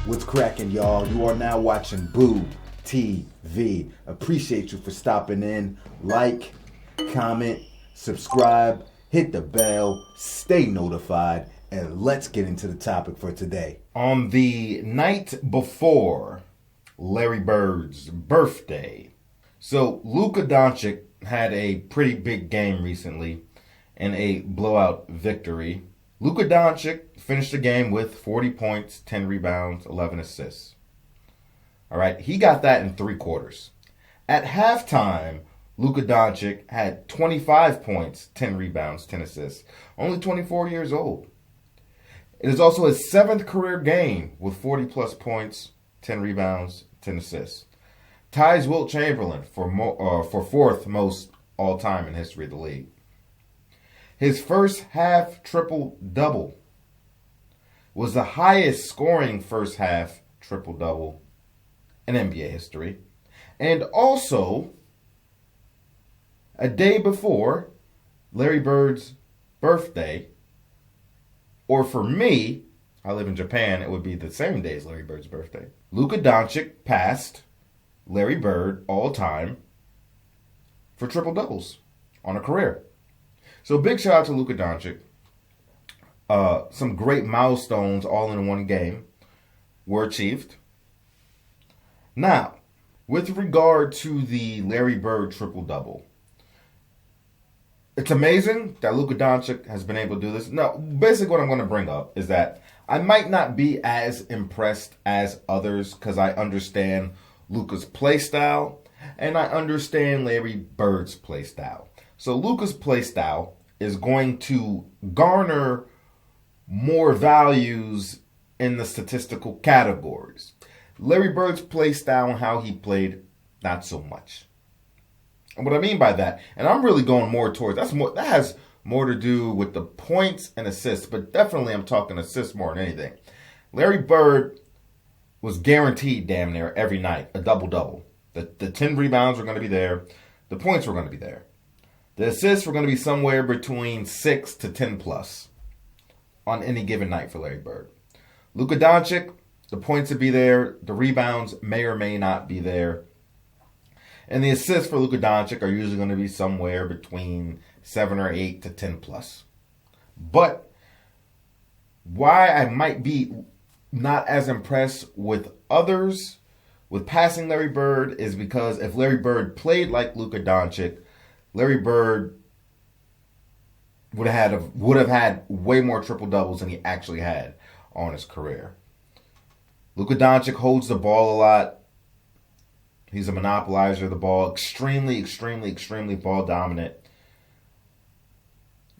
What's cracking, y'all? You are now watching Boo TV. Appreciate you for stopping in. Like, comment, subscribe, hit the bell, stay notified, and let's get into the topic for today. On the night before Larry Bird's birthday, so Luka Doncic had a pretty big game recently and a blowout victory. Luka Doncic finished the game with 40 points, 10 rebounds, 11 assists. All right, he got that in 3 quarters. At halftime, Luka Doncic had 25 points, 10 rebounds, 10 assists. Only 24 years old. It is also his 7th career game with 40-plus points, 10 rebounds, 10 assists. Ties Wilt Chamberlain for 4th most all-time in history of the league. His first half triple-double was the highest scoring first half triple-double in NBA history. And also, a day before Larry Bird's birthday, or for me, I live in Japan, it would be the same day as Larry Bird's birthday, Luka Doncic passed Larry Bird all-time for triple-doubles on a career. So big shout out to Luka Doncic. Some great milestones all in one game were achieved. Now, with regard to the Larry Bird triple-double, it's amazing that Luka Doncic has been able to do this. Now, basically what I'm going to bring up is that I might not be as impressed as others because I understand Luka's play style and I understand Larry Bird's play style. So Luka's play style is going to garner more values in the statistical categories. Larry Bird's play style and how he played, not so much. And what I mean by that, and I'm really going more towards, that has more to do with the points and assists, but definitely I'm talking assists more than anything. Larry Bird was guaranteed damn near every night a double-double. The 10 rebounds were going to be there. The points were going to be there. The assists were going to be somewhere between 6 to 10 plus on any given night for Larry Bird. Luka Doncic, the points would be there. The rebounds may or may not be there. And the assists for Luka Doncic are usually going to be somewhere between 7 or 8 to 10 plus. But why I might be not as impressed with others with passing Larry Bird is because if Larry Bird played like Luka Doncic, Larry Bird would have had way more triple doubles than he actually had on his career. Luka Doncic holds the ball a lot. He's a monopolizer of the ball, extremely ball dominant.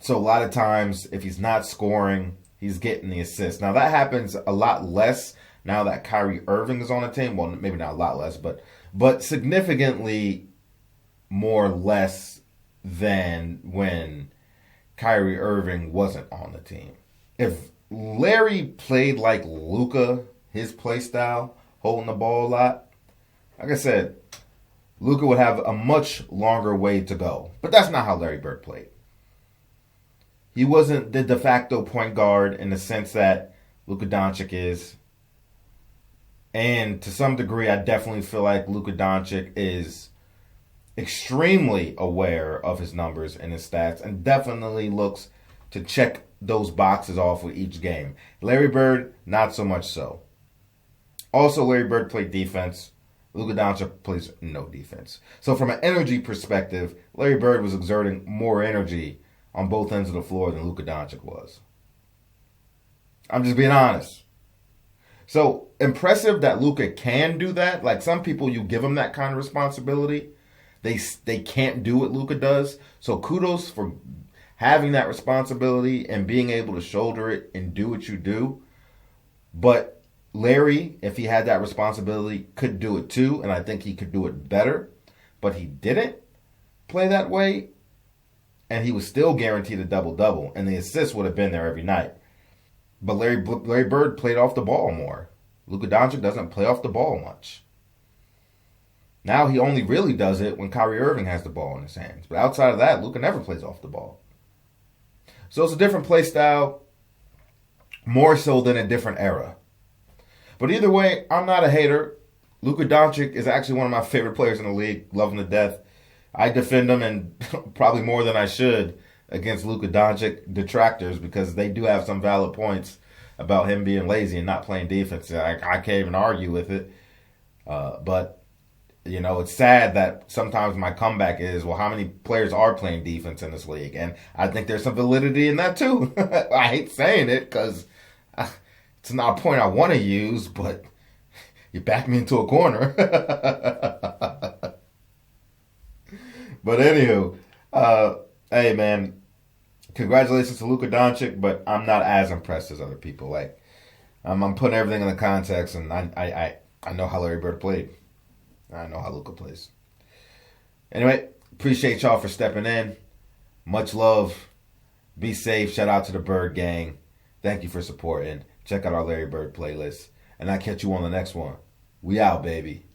So a lot of times, if he's not scoring, he's getting the assist. Now that happens a lot less now that Kyrie Irving is on the team. Well, maybe not a lot less, but significantly more less than when Kyrie Irving wasn't on the team. If Larry played like Luka, his play style, holding the ball a lot, like I said, Luka would have a much longer way to go. But that's not how Larry Bird played. He wasn't the de facto point guard in the sense that Luka Doncic is. And to some degree, I definitely feel like Luka Doncic is extremely aware of his numbers and his stats and definitely looks to check those boxes off with each game. Larry Bird, not so much so. Also, Larry Bird played defense. Luka Doncic plays no defense. So from an energy perspective, Larry Bird was exerting more energy on both ends of the floor than Luka Doncic was. I'm just being honest. So impressive that Luka can do that. Like some people, you give them that kind of responsibility, they can't do what Luka does. So kudos for having that responsibility and being able to shoulder it and do what you do. But Larry, if he had that responsibility, could do it too, and I think he could do it better. But he didn't play that way, and he was still guaranteed a double-double, and the assists would have been there every night. But Larry Bird played off the ball more. Luka Doncic doesn't play off the ball much. Now he only really does it when Kyrie Irving has the ball in his hands. But outside of that, Luka never plays off the ball. So it's a different play style, more so than a different era. But either way, I'm not a hater. Luka Doncic is actually one of my favorite players in the league. Love him to death. I defend him, and probably more than I should, against Luka Doncic detractors, because they do have some valid points about him being lazy and not playing defense. I can't even argue with it. But, you know, it's sad that sometimes my comeback is, well, how many players are playing defense in this league? And I think there's some validity in that too. I hate saying it because it's not a point I want to use, but you back me into a corner. But anywho, hey man, congratulations to Luka Doncic, but I'm not as impressed as other people. Like, I'm putting everything in the context, and I know how Larry Bird played. I know how Luka plays. Anyway, appreciate y'all for stepping in. Much love. Be safe. Shout out to the Bird Gang. Thank you for supporting. Check out our Larry Bird playlist. And I'll catch you on the next one. We out, baby.